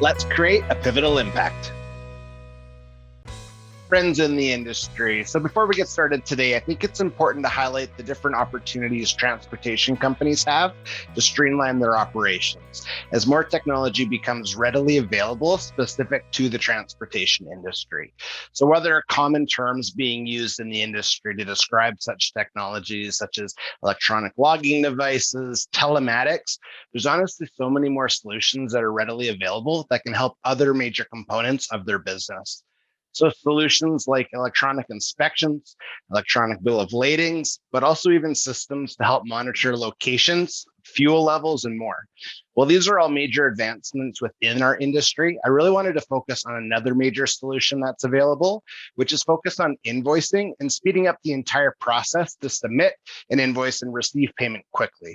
Let's create a pivotal impact. Friends in the industry. So before we get started today, I think it's important to highlight the different opportunities transportation companies have to streamline their operations as more technology becomes readily available specific to the transportation industry. So while there are common terms being used in the industry to describe such technologies, such as electronic logging devices, telematics, there's honestly so many more solutions that are readily available that can help other major components of their business. So solutions like electronic inspections, electronic bill of ladings, but also even systems to help monitor locations, fuel levels, and more. Well, these are all major advancements within our industry. I really wanted to focus on another major solution that's available, which is focused on invoicing and speeding up the entire process to submit an invoice and receive payment quickly.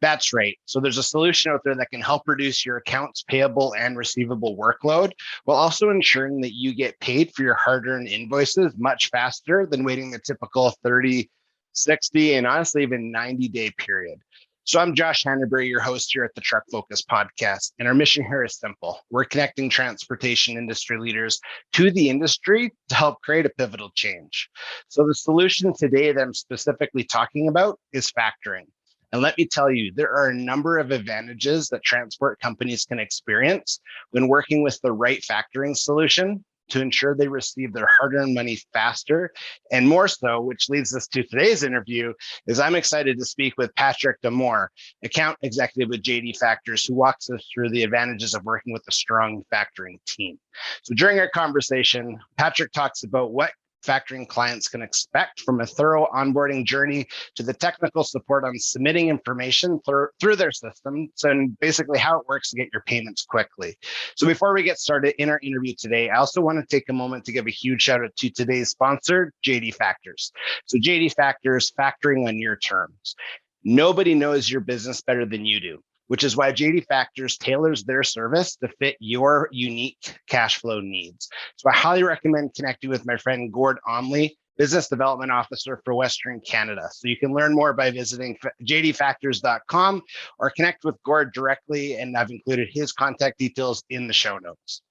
That's right. So there's a solution out there that can help reduce your accounts payable and receivable workload while also ensuring that you get paid for your hard-earned invoices much faster than waiting the typical 30, 60, and honestly even 90-day period. So I'm Josh Hannaberry, your host here at the Truck Focus podcast. And our mission here is simple. We're connecting transportation industry leaders to the industry to help create a pivotal change. So the solution today that I'm specifically talking about is factoring. And let me tell you, there are a number of advantages that transport companies can experience when working with the right factoring solution to ensure they receive their hard-earned money faster. And more so, which leads us to today's interview, is I'm excited to speak with Patrick and Gord, account executive with JD Factors, who walks us through the advantages of working with a strong factoring team. So during our conversation, Patrick talks about what factoring clients can expect from a thorough onboarding journey to the technical support on submitting information through their systems and basically how it works to get your payments quickly. So before we get started in our interview today, I also want to take a moment to give a huge shout out to today's sponsor, JD Factors. So JD Factors, factoring on your terms. Nobody knows your business better than you do, which is why JD Factors tailors their service to fit your unique cash flow needs. So I highly recommend connecting with my friend Gordon Onley, Business Development Officer for Western Canada. So you can learn more by visiting jdfactors.com or connect with Gord directly, and I've included his contact details in the show notes.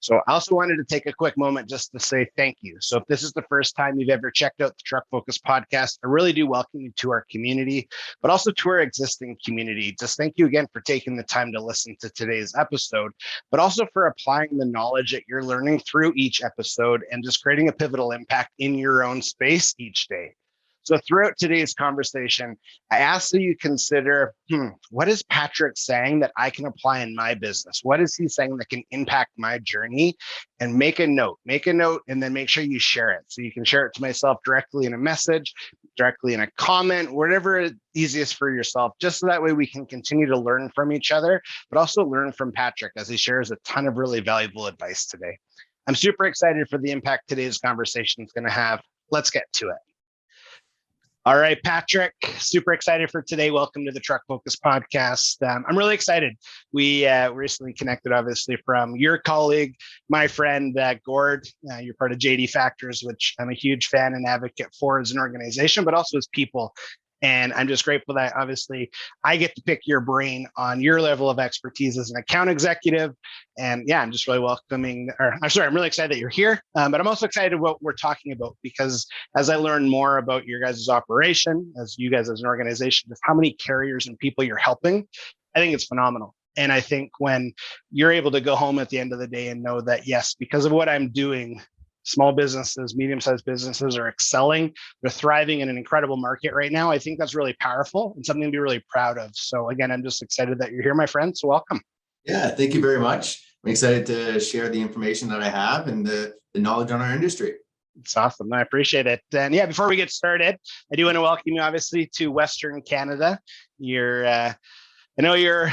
So I also wanted to take a quick moment just to say thank you. So if this is the first time you've ever checked out the Truck Focus podcast, I really do welcome you to our community, but also to our existing community. Just thank you again for taking the time to listen to today's episode, but also for applying the knowledge that you're learning through each episode and just creating a pivotal impact in your own space each day. So throughout today's conversation, I ask that you consider, what is Patrick saying that I can apply in my business? What is he saying that can impact my journey? And make a note, and then make sure you share it. So you can share it to myself directly in a message, directly in a comment, whatever is easiest for yourself, just so that way we can continue to learn from each other, but also learn from Patrick as he shares a ton of really valuable advice today. I'm super excited for the impact today's conversation is going to have. Let's get to it. All right, Patrick, super excited for today. Welcome to the Truck Focus podcast. I'm really excited. We recently connected, obviously, from your colleague, my friend, Gord. You're part of JD Factors, which I'm a huge fan and advocate for as an organization, but also as people. And I'm just grateful that obviously I get to pick your brain on your level of expertise as an account executive. And yeah, I'm just really I'm really excited that you're here. But I'm also excited what we're talking about, because as I learn more about your guys' operation, as you guys as an organization, just how many carriers and people you're helping, I think it's phenomenal. And I think when you're able to go home at the end of the day and know that, yes, because of what I'm doing, small businesses, medium-sized businesses are excelling. They're thriving in an incredible market right now. I think that's really powerful and something to be really proud of. So again, I'm just excited that you're here, my friend. So welcome. Yeah, thank you very much. I'm excited to share the information that I have and the knowledge on our industry. It's awesome. I appreciate it. And yeah, before we get started, I do want to welcome you, obviously, to Western Canada. I know you're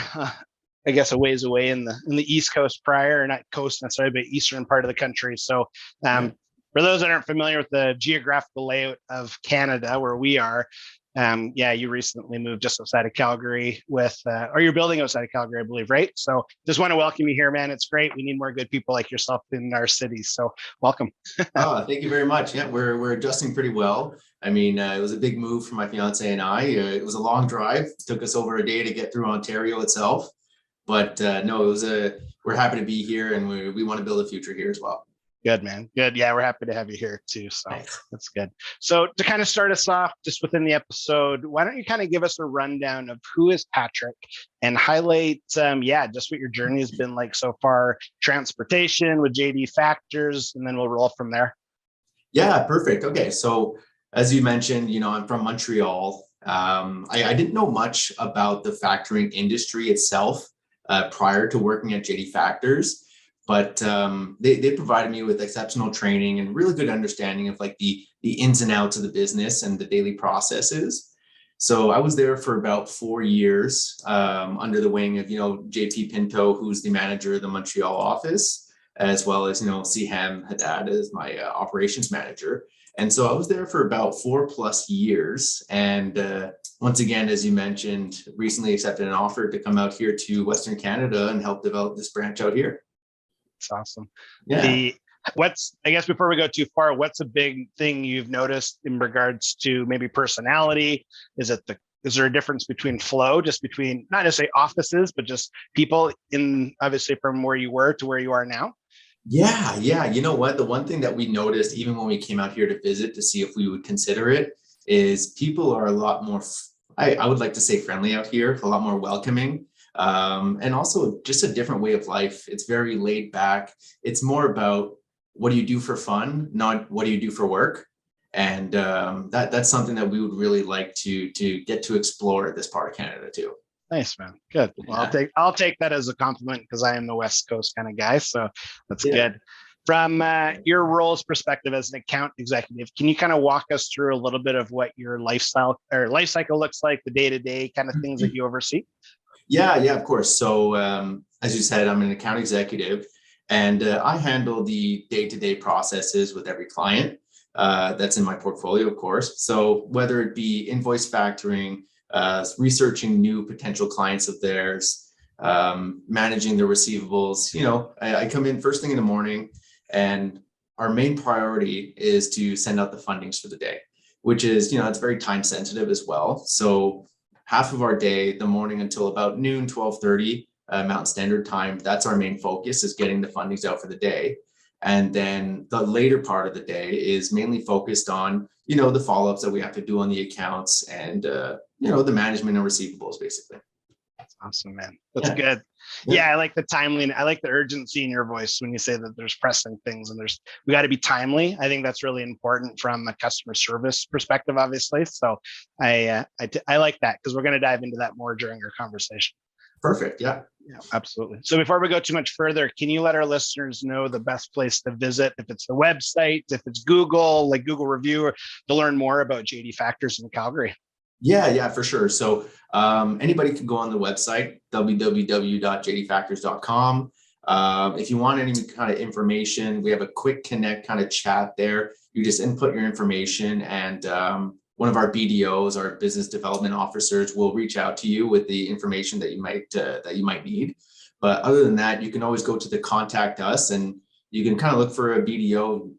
I guess a ways away in the East Coast or not coast necessarily, but eastern part of the country. So for those that aren't familiar with the geographical layout of Canada, where we are, you recently moved just outside of Calgary or you're building outside of Calgary, I believe, right? So just want to welcome you here, man. It's great. We need more good people like yourself in our cities. So welcome. Oh, thank you very much. Yeah, we're adjusting pretty well. I mean, it was a big move for my fiance and I. It was a long drive. It took us over a day to get through Ontario itself. But no, we're happy to be here, and we want to build a future here as well. Good, man. Good. Yeah, we're happy to have you here too. So Thanks. that's good. So to kind of start us off just within the episode, why don't you kind of give us a rundown of who is Patrick and highlight, just what your journey has been like so far, transportation with JD Factors, and then we'll roll from there. Yeah, perfect. Okay. So as you mentioned, I'm from Montreal. I didn't know much about the factoring industry itself prior to working at JD Factors. But they provided me with exceptional training and really good understanding of like the ins and outs of the business and the daily processes. So I was there for about 4 years under the wing of, JP Pinto, who's the manager of the Montreal office, as well as, Siham Haddad as my operations manager. And so I was there for about 4+ years. And once again, as you mentioned, recently accepted an offer to come out here to Western Canada and help develop this branch out here. It's awesome. Yeah. I guess before we go too far, what's a big thing you've noticed in regards to maybe personality? Is there a difference between flow, just between not necessarily offices, but just people obviously from where you were to where you are now? Yeah. You know what? The one thing that we noticed, even when we came out here to visit to see if we would consider it, is people are a lot more, I would like to say friendly out here, a lot more welcoming. And also just a different way of life. It's very laid back. It's more about what do you do for fun, not what do you do for work. And that's something that we would really like to get to explore at this part of Canada too. Nice, man. Good. Well, Yeah. I'll take that as a compliment because I am the West Coast kind of guy. So that's good. From your role's perspective as an account executive, can you kind of walk us through a little bit of what your life cycle looks like, the day-to-day kind of things that you oversee? Yeah, of course. So as you said, I'm an account executive, and I handle the day-to-day processes with every client that's in my portfolio, of course. So whether it be invoice factoring, researching new potential clients of theirs, managing their receivables, I come in first thing in the morning, and our main priority is to send out the fundings for the day, which is, it's very time sensitive as well. So half of our day, the morning until about noon, 12:30 Mountain Standard Time, that's our main focus, is getting the fundings out for the day. And then the later part of the day is mainly focused on, the follow-ups that we have to do on the accounts and, the management of receivables, basically. That's awesome, man. That's good. I like the timely. I like the urgency in your voice when you say that there's pressing things and we got to be timely. I think that's really important from a customer service perspective, obviously. So I like that because we're going to dive into that more during our conversation. Perfect. Yeah, absolutely. So before we go too much further, can you let our listeners know the best place to visit? If it's the website, if it's Google, like Google review, or to learn more about JD Factors in Calgary? Yeah, for sure. So anybody can go on the website, www.jdfactors.com. If you want any kind of information, we have a quick connect kind of chat there. You just input your information, and one of our BDOs, our business development officers, will reach out to you with the information that you might need. But other than that, you can always go to the contact us, and you can kind of look for a BDO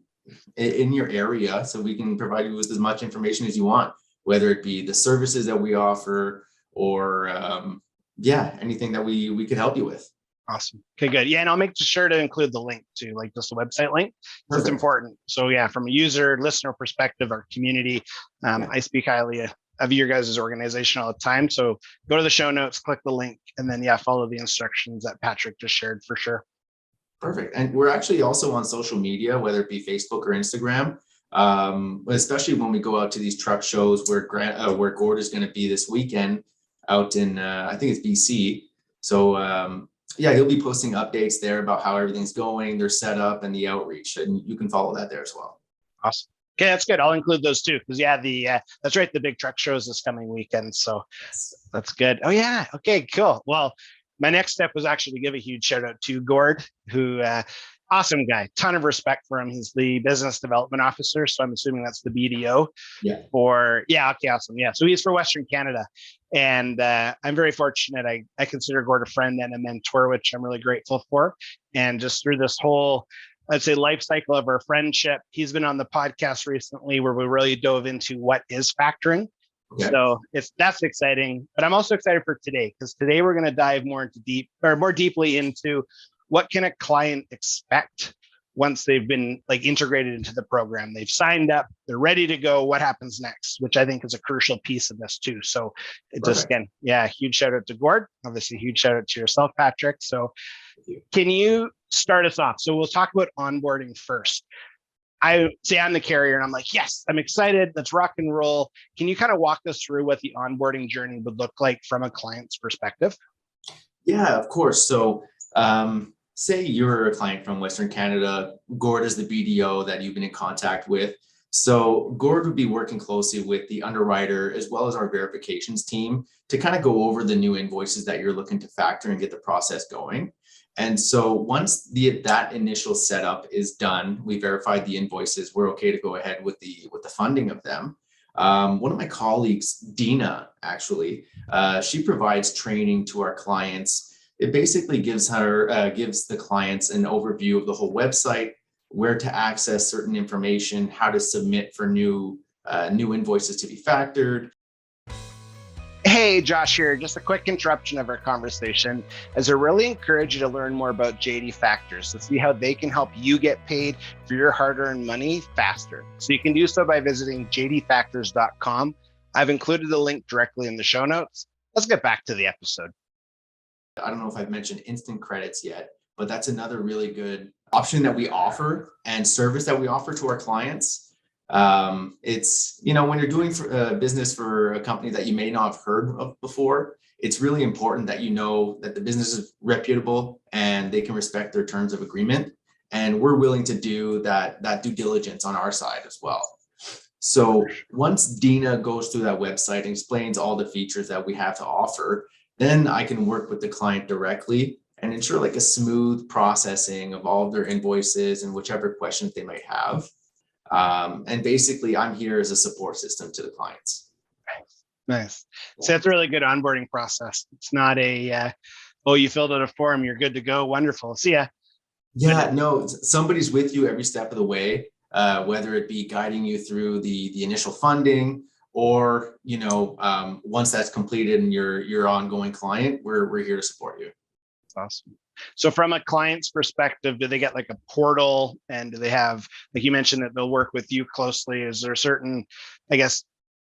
in your area, so we can provide you with as much information as you want, whether it be the services that we offer or anything that we could help you with. Awesome. Okay, good. Yeah, and I'll make sure to include the link to like just the website link. It's important. So from a user listener perspective, our community, I speak highly of your guys' organization all the time. So go to the show notes, click the link, and then follow the instructions that Patrick just shared for sure. Perfect. And we're actually also on social media, whether it be Facebook or Instagram. Especially when we go out to these truck shows where Gord is going to be this weekend out in I think it's BC. So he'll be posting updates there about how everything's going, their setup, and the outreach, and you can follow that there as well. Awesome. Okay, that's good. I'll include those too, because that's right. The big truck show is this coming weekend, so that's good. Oh yeah. Okay, cool. Well, my next step was actually to give a huge shout out to Gord, who. Awesome guy, ton of respect for him. He's the business development officer, so I'm assuming that's the BDO. Awesome. Yeah, so he's for Western Canada, and I'm very fortunate. I consider Gord a friend and a mentor, which I'm really grateful for. And just through this whole, let's say, life cycle of our friendship, he's been on the podcast recently where we really dove into what is factoring Okay. So that's exciting, but I'm also excited for today because today we're going to dive more deeply into what can a client expect once they've been like integrated into the program. They've signed up, they're ready to go. What happens next, which I think is a crucial piece of this too. So it just, Perfect. again, yeah, huge shout out to Gord, obviously huge shout out to yourself, Patrick. So Thank you. can you start us off? So we'll talk about onboarding first. I say I'm the carrier and I'm like, yes, I'm excited. Let's rock and roll. Can you kind of walk us through what the onboarding journey would look like from a client's perspective? Yeah, of course. So, say you're a client from Western Canada, Gord is the BDO that you've been in contact with. So, Gord would be working closely with the underwriter as well as our verifications team to kind of go over the new invoices that you're looking to factor and get the process going. And so, once that initial setup is done, we verified the invoices, we're okay to go ahead with the funding of them. One of my colleagues, Dina, actually, she provides training to our clients. It basically gives the clients an overview of the whole website, where to access certain information, how to submit for new invoices to be factored. Hey, Josh here. Just a quick interruption of our conversation, as I really encourage you to learn more about JD Factors to see how they can help you get paid for your hard-earned money faster. So you can do so by visiting jdfactors.com. I've included the link directly in the show notes. Let's get back to the episode. I don't know if I've mentioned instant credits yet, but that's another really good option that we offer and service that we offer to our clients. It's, when you're doing business for a company that you may not have heard of before, it's really important that you know that the business is reputable and they can respect their terms of agreement. And we're willing to do that due diligence on our side as well. So once Dina goes through that website and explains all the features that we have to offer, then I can work with the client directly and ensure like a smooth processing of all of their invoices and whichever questions they might have. And basically, I'm here as a support system to the clients. Nice. So that's a really good onboarding process. It's not oh, you filled out a form, you're good to go. Wonderful. See ya. Yeah, no, somebody's with you every step of the way, whether it be guiding you through the initial funding or, once that's completed and you're ongoing client, we're here to support you. Awesome. So from a client's perspective, do they get like a portal, and do they have, like you mentioned, that they'll work with you closely? Is there certain, I guess,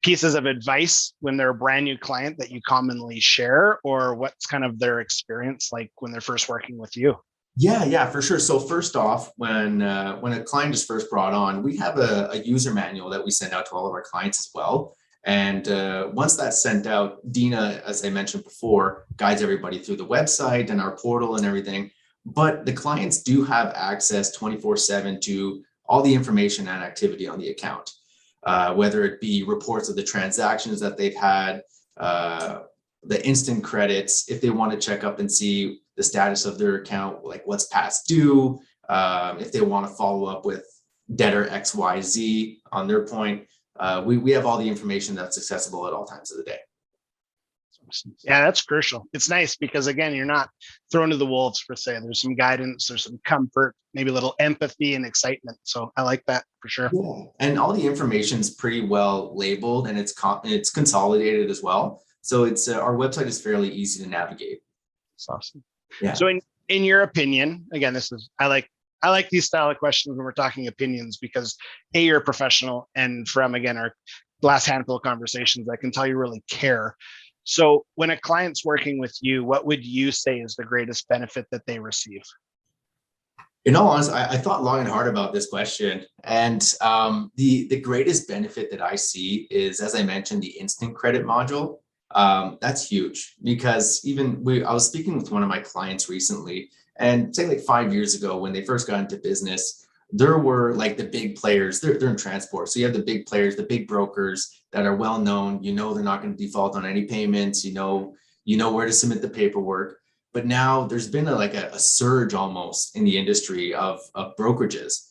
pieces of advice when they're a brand new client that you commonly share, or what's kind of their experience like when they're first working with you? Yeah, for sure. So first off, when a client is first brought on, we have a user manual that we send out to all of our clients as well. And once that's sent out, Dina, as I mentioned before, guides everybody through the website and our portal and everything. But the clients do have access 24/7 to all the information and activity on the account, whether it be reports of the transactions that they've had, the instant credits, if they want to check up and see the status of their account, like what's past due, if they want to follow up with debtor XYZ on their point. We have all the information that's accessible at all times of the day. Yeah, that's crucial. It's nice because, again, you're not thrown to the wolves per se. There's some guidance, there's some comfort, maybe a little empathy and excitement. So I like that for sure. Yeah. And all the information is pretty well labeled and it's consolidated as well. So it's our website is fairly easy to navigate. That's awesome. Yeah. So in your opinion, again, I like these style of questions when we're talking opinions, because you're a professional, and from, again, our last handful of conversations, I can tell you really care. So when a client's working with you, what would you say is the greatest benefit that they receive? In all honesty, I thought long and hard about this question, and the greatest benefit that I see is, as I mentioned, the instant credit module. That's huge because I was speaking with one of my clients recently, and say like 5 years ago when they first got into business, there were like the big players. They're in transport, so you have the big players, the big brokers that are well known. They're not going to default on any payments. You know where to submit the paperwork. But now there's been a surge almost in the industry of brokerages,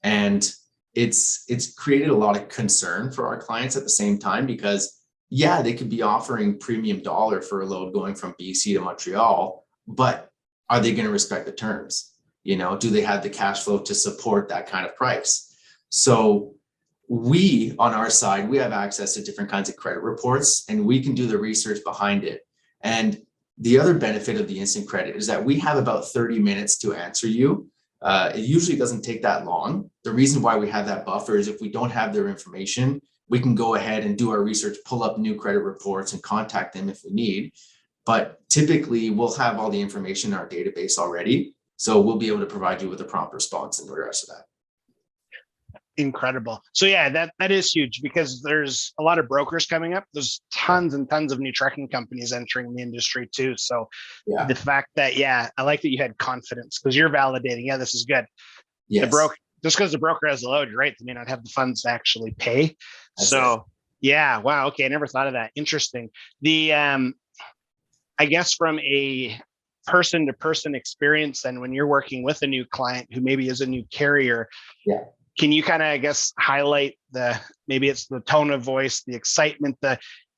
and it's created a lot of concern for our clients at the same time, because yeah, they could be offering premium dollar for a load going from BC to Montreal, but are they going to respect the terms? Do they have the cash flow to support that kind of price? So We, on our side, we have access to different kinds of credit reports, and we can do the research behind it. And the other benefit of the instant credit is that we have about 30 minutes to answer you. It usually doesn't take that long. The reason why we have that buffer is if we don't have their information, we can go ahead and do our research, pull up new credit reports and contact them if we need. But typically we'll have all the information in our database already. So we'll be able to provide you with a prompt response in regards to that. Incredible. So yeah, that is huge because there's a lot of brokers coming up. There's tons and tons of new trucking companies entering the industry too. So the fact that, I like that you had confidence because you're validating, this is good. Yes. The broker, just because the broker has the load, right? They may not have the funds to actually pay. That's so it. Wow. Okay. I never thought of that. Interesting. The, I guess from a person to person experience, and when you're working with a new client who maybe is a new carrier, can you kind of, I guess, highlight maybe it's the tone of voice, the excitement,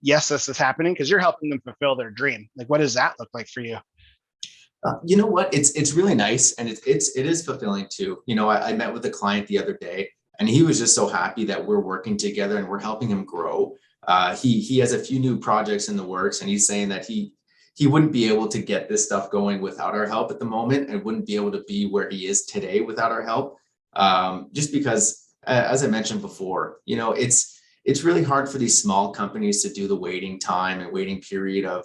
yes, this is happening because you're helping them fulfill their dream. Like, what does that look like for you? You know what? It's really nice, and it is fulfilling too. I met with a client the other day, and he was just so happy that we're working together and we're helping him grow. He has a few new projects in the works, and he's saying that he wouldn't be able to get this stuff going without our help at the moment, and wouldn't be able to be where he is today without our help. Just because, as I mentioned before, it's really hard for these small companies to do the waiting time and waiting period of,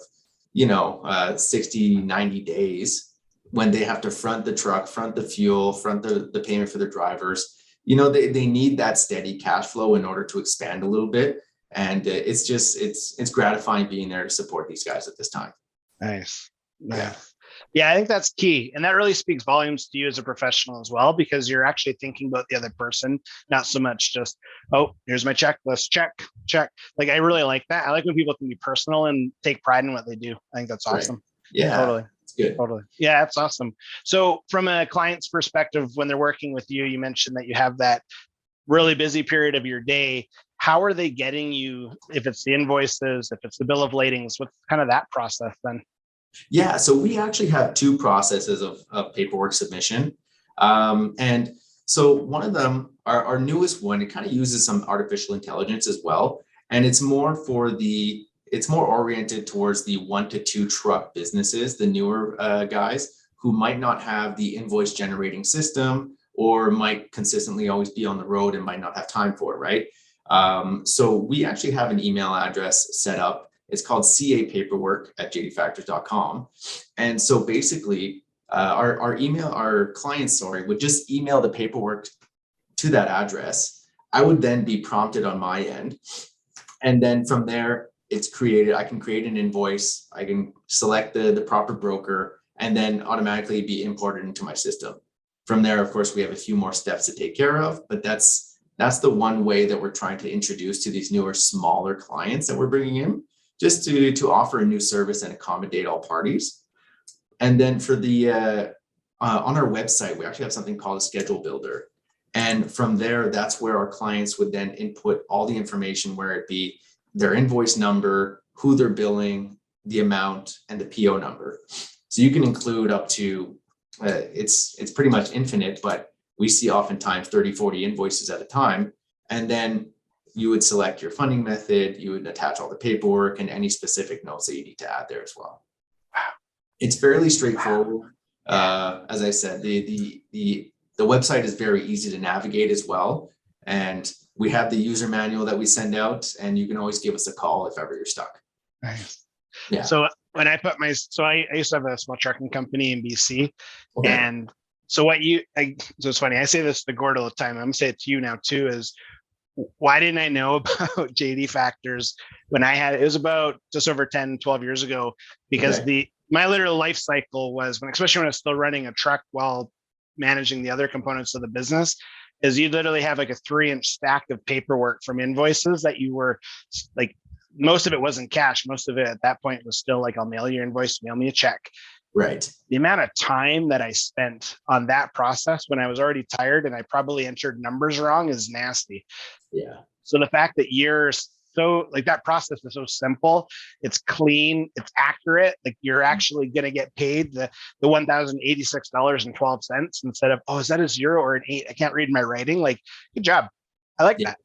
60, 90 days when they have to front the truck, front the fuel, front the payment for their drivers. They need that steady cash flow in order to expand a little bit. And it's gratifying being there to support these guys at this time. Nice. Yeah, I think that's key. And that really speaks volumes to you as a professional as well, because you're actually thinking about the other person, not so much just, oh, here's my checklist, check. Like, I really like that. I like when people can be personal and take pride in what they do. I think that's awesome. Right. Yeah, totally. It's good. Totally. Yeah, that's awesome. So from a client's perspective, when they're working with you, you mentioned that you have that really busy period of your day. How are they getting you, if it's the invoices, if it's the bill of ladings, what's kind of that process then? Yeah, so we actually have two processes of paperwork submission. And so one of them, our newest one, it kind of uses some artificial intelligence as well. And it's more oriented towards the 1 to 2 truck businesses, the newer guys who might not have the invoice generating system or might consistently always be on the road and might not have time for it, right? So we actually have an email address set up. It's called capaperwork@jdfactors.com. And so basically our clients, would just email the paperwork to that address. I would then be prompted on my end. And then from there, it's created. I can create an invoice. I can select the proper broker and then automatically be imported into my system. From there, of course, we have a few more steps to take care of, but that's the one way that we're trying to introduce to these newer, smaller clients that we're bringing in, just to offer a new service and accommodate all parties. And then for the on our website, we actually have something called a schedule builder. And from there, that's where our clients would then input all the information, where it be their invoice number, who they're billing, the amount, and the PO number. So you can include up to, it's pretty much infinite, but we see oftentimes 30, 40 invoices at a time. And then you would select your funding method, you would attach all the paperwork and any specific notes that you need to add there as well. It's fairly straightforward. As I said, the website is very easy to navigate as well. And we have the user manual that we send out, and you can always give us a call if ever you're stuck. Nice. Yeah. So when I put I used to have a small trucking company in BC. Okay. And so so it's funny, I say this to Gord all the time. I'm gonna say it to you now too, is why didn't I know about JD Factors when it was about just over 10, 12 years ago, because my literal life cycle was especially when I was still running a truck while managing the other components of the business, is you literally have like a 3-inch stack of paperwork from invoices that you were like, most of it wasn't cash. Most of it at that point was still like, I'll mail your invoice, mail me a check. Right. The amount of time that I spent on that process when I was already tired and I probably entered numbers wrong is nasty. Yeah. So the fact that you're so like, that process is so simple, it's clean, it's accurate. Like, you're actually going to get paid the $1,086.12 instead of, oh, is that a 0 or an 8? I can't read my writing. Like, good job. I like that.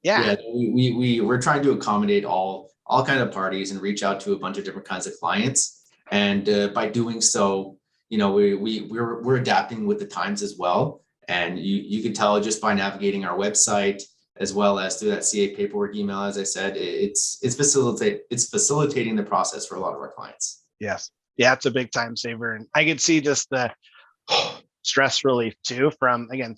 Yeah. Yeah, we're trying to accommodate all kind of parties and reach out to a bunch of different kinds of clients. And by doing so, we're adapting with the times as well. And you can tell just by navigating our website as well as through that CA paperwork email, as I said, it's facilitating the process for a lot of our clients. Yes. Yeah, it's a big time saver. And I could see just the stress relief too from, again,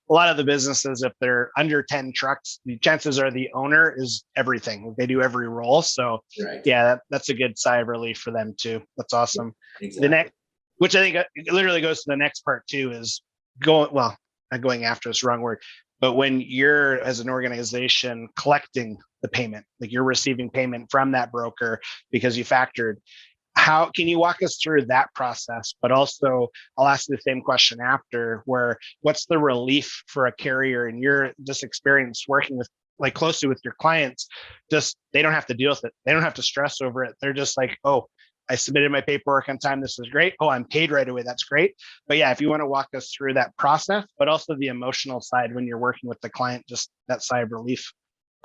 a lot of the businesses, if they're under 10 trucks, the chances are the owner is everything. They do every role. So Right. yeah, that's a good sigh of relief for them too. That's awesome. The Exactly. next, which I think it literally goes to the next part too, is going, well, not going after is the wrong word, but when you're as an organization collecting the payment, like you're receiving payment from that broker because you factored, how can you walk us through that process? But also, I'll ask the same question after, where what's the relief for a carrier in your just experience working with, like, closely with your clients? Just they don't have to deal with it. They don't have to stress over it. They're just like, oh, I submitted my paperwork on time. This is great. Oh, I'm paid right away. That's great. But yeah, if you want to walk us through that process, but also the emotional side when you're working with the client, just that sigh of relief.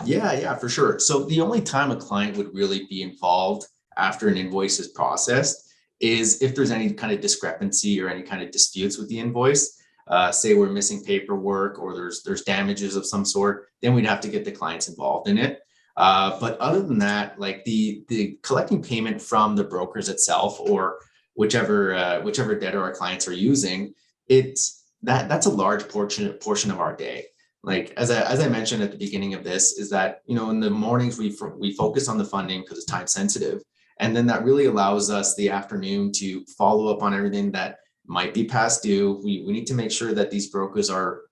Yeah, for sure. So the only time a client would really be involved after an invoice is processed is if there's any kind of discrepancy or any kind of disputes with the invoice. Say we're missing paperwork or there's damages of some sort, then we'd have to get the clients involved in it. But other than that, like the collecting payment from the brokers itself or whichever debtor our clients are using, that's a large portion of our day. Like as I mentioned at the beginning of this, is that in the mornings we focus on the funding because it's time sensitive, and then that really allows us the afternoon to follow up on everything that might be past due. We need to make sure that these brokers are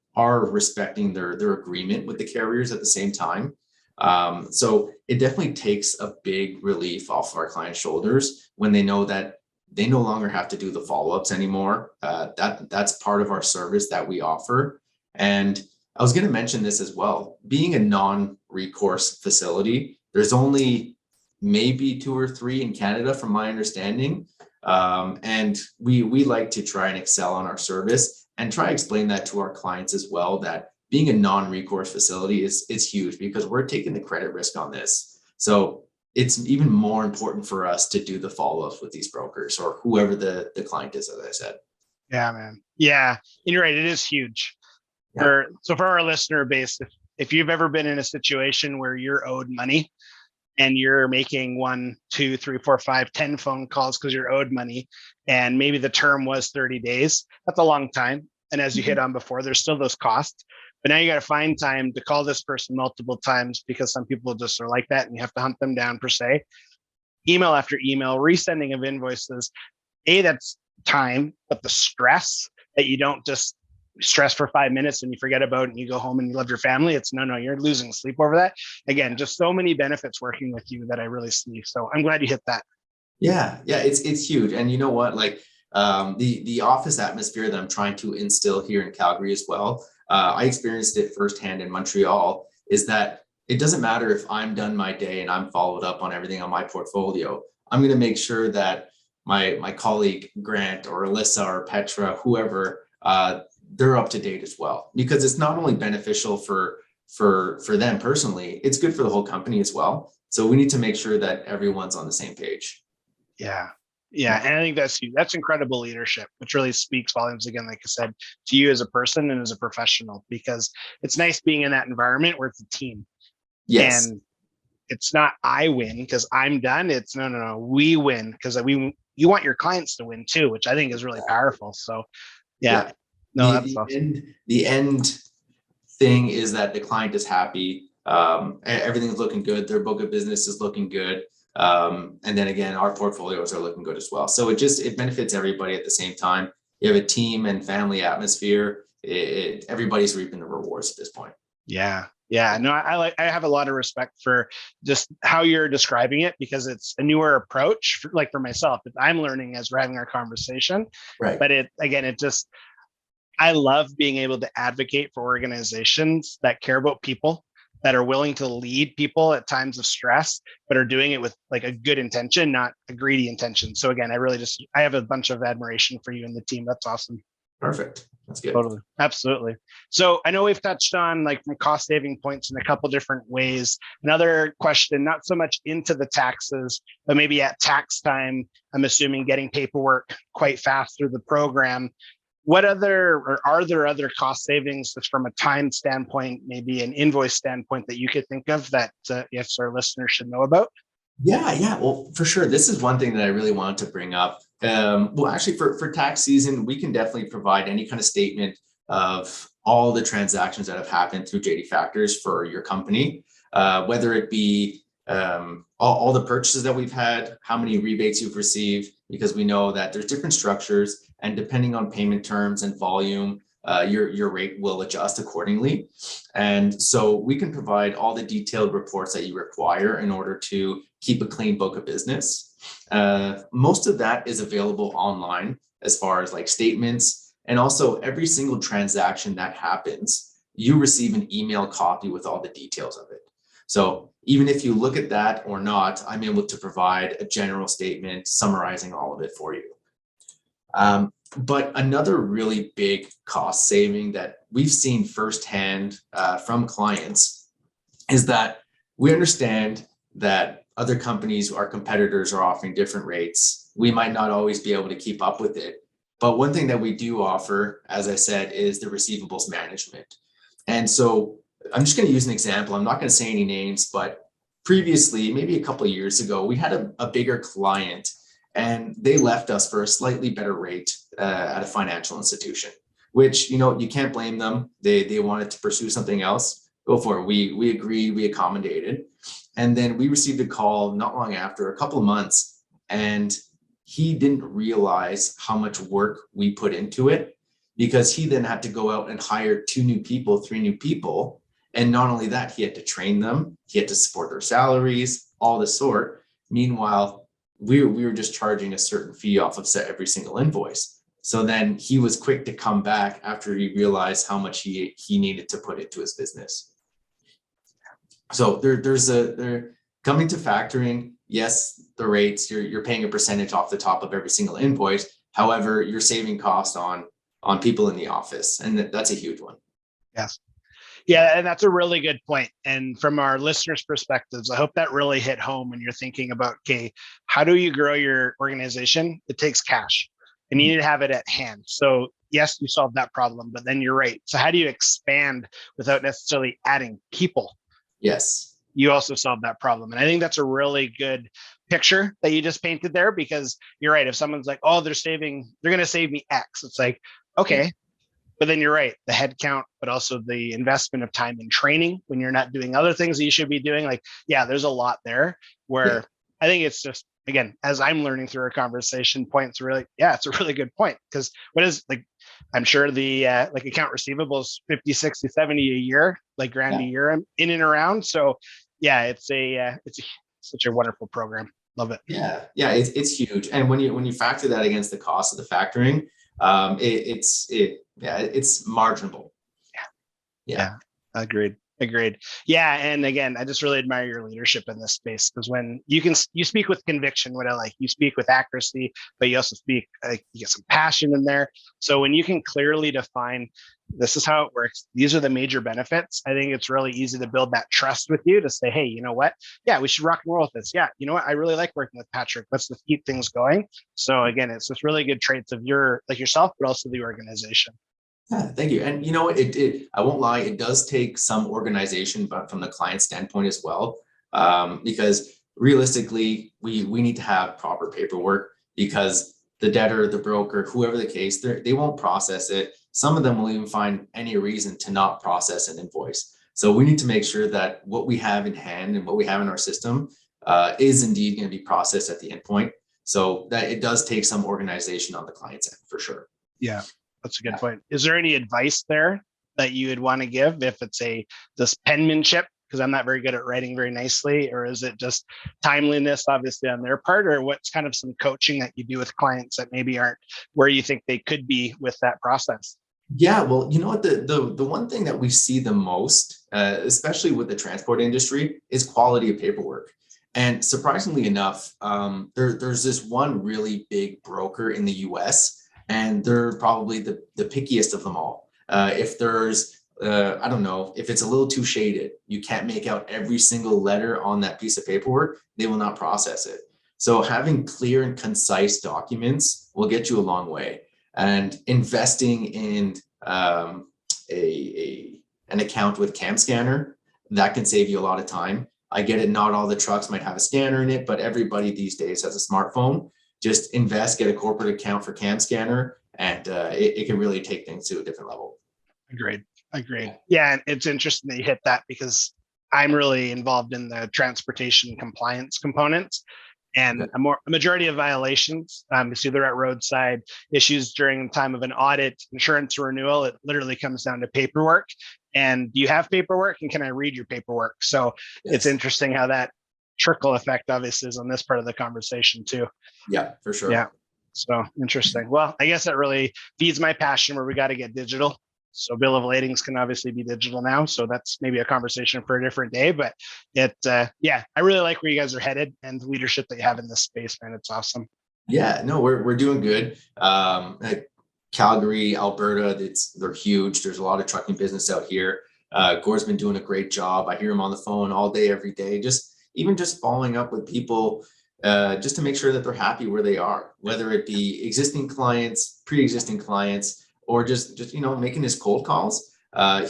respecting their agreement with the carriers at the same time. So it definitely takes a big relief off of our clients' shoulders when they know that they no longer have to do the follow-ups anymore. That's part of our service that we offer. And I was going to mention this as well. Being a non-recourse facility, there's only maybe 2 or 3 in Canada, from my understanding. And we like to try and excel on our service and try to explain that to our clients as well, that being a non-recourse facility is huge because we're taking the credit risk on this. So it's even more important for us to do the follow-ups with these brokers or whoever the client is, as I said. Yeah, man. Yeah, and you're right. It is huge. Yeah. For our listener base, if you've ever been in a situation where you're owed money and you're making 1, 2, 3, 4, 5, 10 phone calls because you're owed money, and maybe the term was 30 days, that's a long time. And as you hit on before, there's still those costs. But now you got to find time to call this person multiple times because some people just are like that and you have to hunt them down per se. Email after email, resending of invoices. That's time, but the stress that you don't just stress for 5 minutes and you forget about it and you go home and you love your family. It's no, you're losing sleep over that. Again, just so many benefits working with you that I really see. So I'm glad you hit that. Yeah, it's huge. And you know what? Like the office atmosphere that I'm trying to instill here in Calgary as well. I experienced it firsthand in Montreal. Is that it doesn't matter if I'm done my day and I'm followed up on everything on my portfolio. I'm going to make sure that my colleague Grant or Alyssa or Petra, whoever, they're up to date as well, because it's not only beneficial for them personally, it's good for the whole company as well. So we need to make sure that everyone's on the same page. Yeah. Yeah. And I think that's incredible leadership, which really speaks volumes, again, like I said, to you as a person and as a professional, because it's nice being in that environment where it's a team. Yes. And it's not I win because I'm done. It's no, we win because you want your clients to win too, which I think is really powerful. So yeah, Yeah. no, that's awesome. The end thing is that the client is happy. Everything's looking good. Their book of business is looking good. And then again, our portfolios are looking good as well. So it benefits everybody at the same time. You have a team and family atmosphere. Everybody's reaping the rewards at this point. Yeah. Yeah. No, I have a lot of respect for just how you're describing it because it's a newer approach, like for myself, that I'm learning as we're having our conversation. Right. But I love being able to advocate for organizations that care about people, that are willing to lead people at times of stress, but are doing it with like a good intention, not a greedy intention. So again, I have a bunch of admiration for you and the team. That's awesome. Perfect. That's good. Totally. Absolutely. So I know we've touched on like from cost saving points in a couple different ways. Another question, not so much into the taxes, but maybe at tax time, I'm assuming getting paperwork quite fast through the program. What other, or are there other cost savings just from a time standpoint, maybe an invoice standpoint that you could think of that yes, our listeners should know about? Yeah. Well, for sure. This is one thing that I really wanted to bring up. Well, actually, for tax season, we can definitely provide any kind of statement of all the transactions that have happened through JD Factors for your company, whether it be all the purchases that we've had, how many rebates you've received, because we know that there's different structures, and depending on payment terms and volume, your rate will adjust accordingly. And so we can provide all the detailed reports that you require in order to keep a clean book of business. Most of that is available online as far as like statements, and also every single transaction that happens, you receive an email copy with all the details of it. So even if you look at that or not, I'm able to provide a general statement summarizing all of it for you. But another really big cost saving that we've seen firsthand from clients is that we understand that other companies, our competitors, are offering different rates. We might not always be able to keep up with it. But one thing that we do offer, as I said, is the receivables management. And so I'm just going to use an example. I'm not going to say any names, but previously, maybe a couple of years ago, we had a bigger client, and they left us for a slightly better rate at a financial institution, which, you can't blame them. They wanted to pursue something else. Go for it. We agreed, we accommodated. And then we received a call not long after, a couple of months, and he didn't realize how much work we put into it, because he then had to go out and hire 2 new people, 3 new people. And not only that, he had to train them, he had to support their salaries, all the sort. Meanwhile, we were just charging a certain fee off of every single invoice. So then he was quick to come back after he realized how much he needed to put into his business. So they're coming to factoring. Yes, the rates, you're paying a percentage off the top of every single invoice. However, you're saving cost on people in the office, and that's a huge one. Yes. Yeah, and that's a really good point. And from our listeners' perspectives, I hope that really hit home when you're thinking about, okay, how do you grow your organization? It takes cash, and you need to have it at hand. So yes, you solved that problem, but then you're right. So how do you expand without necessarily adding people? Yes. You also solve that problem. And I think that's a really good picture that you just painted there, because you're right. If someone's like, oh, they're going to save me X. It's like, okay, but then you're right. The headcount, but also the investment of time in training when you're not doing other things that you should be doing. Like, yeah, there's a lot there where I think it's just, again, as I'm learning through our conversation, points really, it's a really good point. Because what is like, I'm sure the like account receivables 50, 60, 70 a year, like grand a year in and around. So yeah, it's such a wonderful program. Love it. Yeah, it's huge. And when you factor that against the cost of the factoring, it's marginable. Yeah. Agreed. Yeah. And again, I just really admire your leadership in this space, because when you speak with conviction, what I like, you speak with accuracy, but you also speak, you get some passion in there. So when you can clearly define, this is how it works, these are the major benefits, I think it's really easy to build that trust with you to say, hey, you know what? Yeah, we should rock and roll with this. Yeah. You know what? I really like working with Patrick. Let's keep things going. So again, it's just really good traits of yourself, but also the organization. Yeah, thank you. And you know what? I won't lie, it does take some organization, but from the client standpoint as well, because realistically, we need to have proper paperwork, because the debtor, the broker, whoever the case, they won't process it. Some of them will even find any reason to not process an invoice. So we need to make sure that what we have in hand and what we have in our system is indeed going to be processed at the endpoint. So that it does take some organization on the client's end for sure. Yeah. That's a good point. Is there any advice there that you would want to give if it's this penmanship? Because I'm not very good at writing very nicely, or is it just timeliness, obviously, on their part, or what's kind of some coaching that you do with clients that maybe aren't where you think they could be with that process? Yeah, well, you know what, the one thing that we see the most, especially with the transport industry, is quality of paperwork. And surprisingly enough, there's this one really big broker in the US and they're probably the pickiest of them all. If there's, I don't know, if it's a little too shaded, you can't make out every single letter on that piece of paperwork, they will not process it. So having clear and concise documents will get you a long way. And investing in an account with Cam Scanner, that can save you a lot of time. I get it, not all the trucks might have a scanner in it, but everybody these days has a smartphone. Just invest, get a corporate account for Cam Scanner, and it can really take things to a different level. Agreed. Yeah, and it's interesting that you hit that because I'm really involved in the transportation compliance components. And a majority of violations, it's either at roadside issues during the time of an audit, insurance renewal, it literally comes down to paperwork. And do you have paperwork? And can I read your paperwork? So It's interesting how that trickle effect obviously is on this part of the conversation too. Yeah, for sure. Yeah. So interesting. Well, I guess that really feeds my passion where we got to get digital. So bill of ladings can obviously be digital now. So that's maybe a conversation for a different day, but I really like where you guys are headed and the leadership that you have in this space, man. It's awesome. Yeah, no, we're doing good. Calgary, Alberta, they're huge. There's a lot of trucking business out here. Gord's been doing a great job. I hear him on the phone all day, every day, just following up with people, just to make sure that they're happy where they are, whether it be existing clients, pre-existing clients, or just making his cold calls.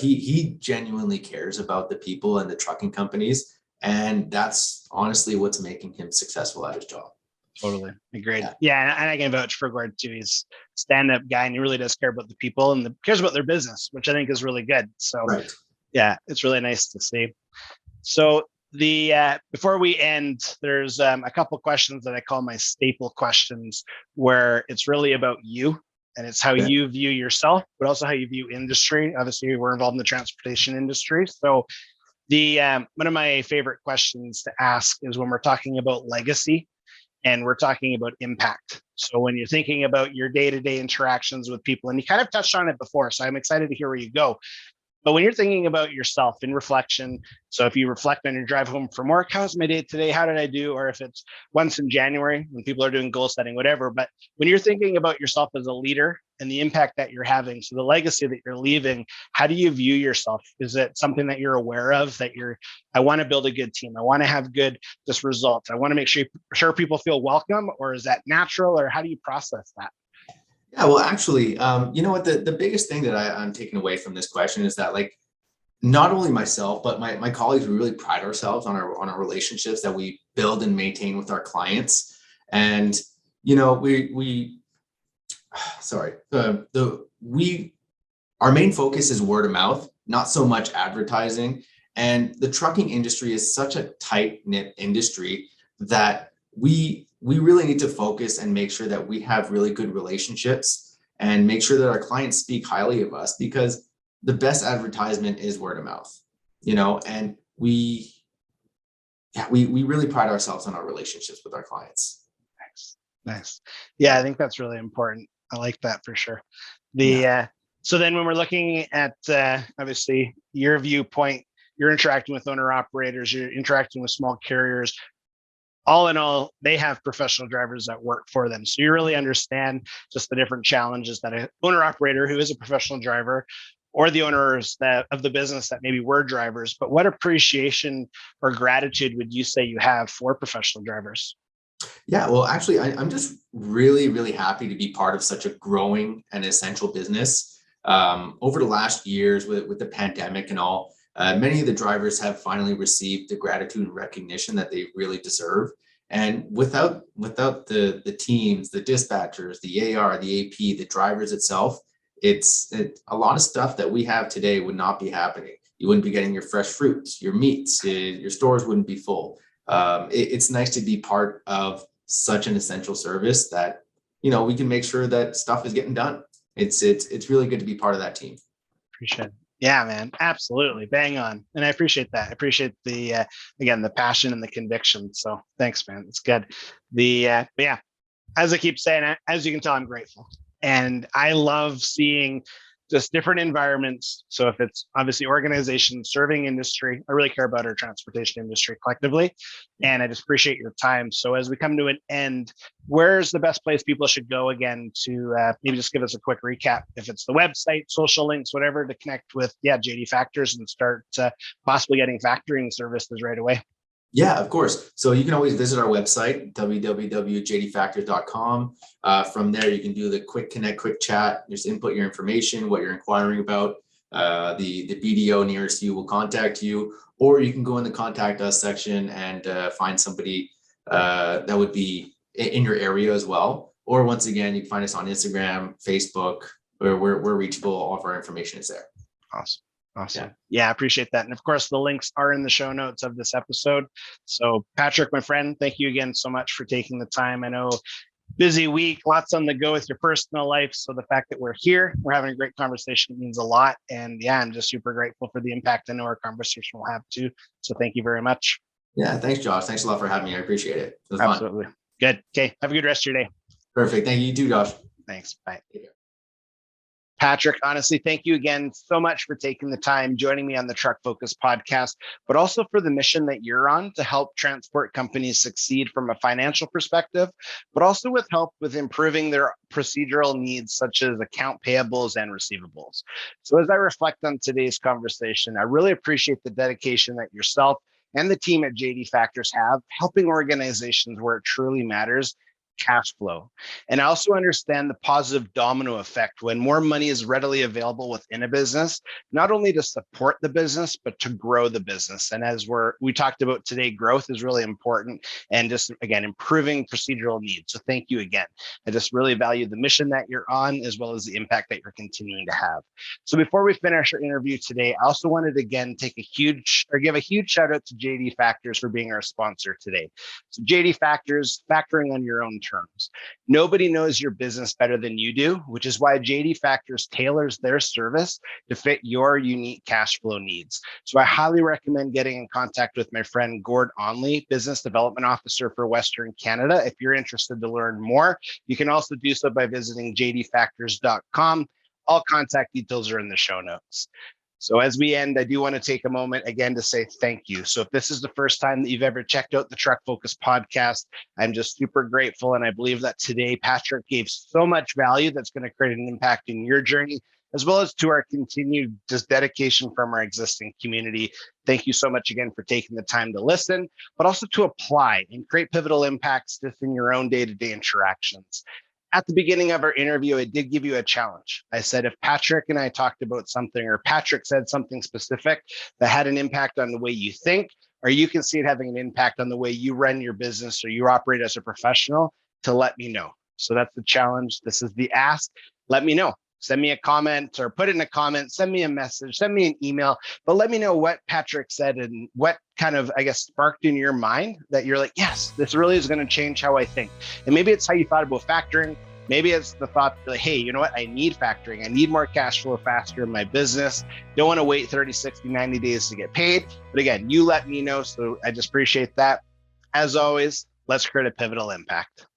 He genuinely cares about the people and the trucking companies, and that's honestly what's making him successful at his job. Totally agreed. Yeah, and I can vouch for Gord too. He's a stand-up guy, and he really does care about the people and cares about their business, which I think is really good. So, Yeah, it's really nice to see. So before we end, there's a couple questions that I call my staple questions, where it's really about you. And it's how you view yourself, but also how you view industry. Obviously, we're involved in the transportation industry. So one of my favorite questions to ask is when we're talking about legacy and we're talking about impact. So when you're thinking about your day-to-day interactions with people, and you kind of touched on it before, so I'm excited to hear where you go. But when you're thinking about yourself in reflection, so if you reflect on your drive home from work, how's my day today? How did I do? Or if it's once in January when people are doing goal setting, whatever. But when you're thinking about yourself as a leader and the impact that you're having, so the legacy that you're leaving, how do you view yourself? Is it something that you're aware of, that I want to build a good team, I want to have good results, I want to make sure people feel welcome, or is that natural, or how do you process that? Yeah, well, actually, you know what, the biggest thing that I'm taking away from this question is that, like, not only myself, but my colleagues, we really pride ourselves on our relationships that we build and maintain with our clients. And, our main focus is word of mouth, not so much advertising. And the trucking industry is such a tight-knit industry that we really need to focus and make sure that we have really good relationships and make sure that our clients speak highly of us, because the best advertisement is word of mouth, and we really pride ourselves on our relationships with our clients. Nice. Yeah, I think that's really important. I like that for sure. So then when we're looking at, obviously your viewpoint, you're interacting with owner operators, you're interacting with small carriers. All in all, they have professional drivers that work for them. So you really understand just the different challenges that an owner operator who is a professional driver, or the owners of the business that maybe were drivers. But what appreciation or gratitude would you say you have for professional drivers? Yeah, well, actually, I'm just really, really happy to be part of such a growing and essential business. Over the last years with the pandemic and all, many of the drivers have finally received the gratitude and recognition that they really deserve. And without the teams, the dispatchers, the AR, the AP, the drivers itself, a lot of stuff that we have today would not be happening. You wouldn't be getting your fresh fruits, your meats, your stores wouldn't be full. It's nice to be part of such an essential service that, we can make sure that stuff is getting done. It's really good to be part of that team. Appreciate it. Yeah, man, absolutely. Bang on. And I appreciate that. I appreciate again, the passion and the conviction. So thanks, man. It's good. But yeah, as I keep saying, as you can tell, I'm grateful. And I love seeing just different environments. So if it's obviously organizations serving industry, I really care about our transportation industry collectively. And I just appreciate your time. So as we come to an end, where's the best place people should go again to maybe just give us a quick recap? If it's the website, social links, whatever, to connect with, JD Factors and start possibly getting factoring services right away. Yeah, of course. So you can always visit our website, www.jdfactors.com. From there, you can do the quick connect, quick chat, just input your information, what you're inquiring about. The BDO nearest you will contact you, or you can go in the contact us section and find somebody that would be in your area as well. Or once again, you can find us on Instagram, Facebook, where we're reachable. All of our information is there. Awesome. Awesome. Yeah, I appreciate that. And of course, the links are in the show notes of this episode. So Patrick, my friend, thank you again so much for taking the time. I know busy week, lots on the go with your personal life. So the fact that we're here, we're having a great conversation means a lot. And I'm just super grateful for the impact I know our conversation will have too. So thank you very much. Yeah, thanks, Josh. Thanks a lot for having me. I appreciate it. It was Absolutely. fun. Good. Okay. Have a good rest of your day. Perfect. Thank you. You too, Josh. Thanks. Bye. Patrick, honestly, thank you again so much for taking the time, joining me on the Truck Focus podcast, but also for the mission that you're on to help transport companies succeed from a financial perspective, but also with help with improving their procedural needs, such as account payables and receivables. So as I reflect on today's conversation, I really appreciate the dedication that yourself and the team at JD Factors have, helping organizations where it truly matters, cash flow. And I also understand the positive domino effect when more money is readily available within a business, not only to support the business, but to grow the business. And as we talked about today, growth is really important, and just again, improving procedural needs. So thank you again. I just really value the mission that you're on, as well as the impact that you're continuing to have. So before we finish our interview today, I also wanted to again give a huge shout out to JD Factors for being our sponsor today. So JD Factors, factoring on your own terms. Nobody knows your business better than you do, which is why JD Factors tailors their service to fit your unique cash flow needs. So I highly recommend getting in contact with my friend Gordon Onley, Business Development Officer for Western Canada. If you're interested to learn more, you can also do so by visiting jdfactors.com. All contact details are in the show notes. So as we end, I do want to take a moment again to say thank you. So if this is the first time that you've ever checked out the Truck Focus podcast, I'm just super grateful. And I believe that today, Patrick gave so much value that's going to create an impact in your journey, as well as to our continued just dedication from our existing community. Thank you so much again for taking the time to listen, but also to apply and create pivotal impacts just in your own day-to-day interactions. At the beginning of our interview, I did give you a challenge. I said, if Patrick and I talked about something, or Patrick said something specific that had an impact on the way you think, or you can see it having an impact on the way you run your business or you operate as a professional, to let me know. So that's the challenge. This is the ask. Let me know. Send me a comment or put it in a comment, send me a message, send me an email, but let me know what Patrick said and what kind of, sparked in your mind that you're like, yes, this really is going to change how I think. And maybe it's how you thought about factoring. Maybe it's the thought like, hey, you know what? I need factoring. I need more cash flow faster in my business. Don't want to wait 30, 60, 90 days to get paid. But again, you let me know. So I just appreciate that. As always, let's create a pivotal impact.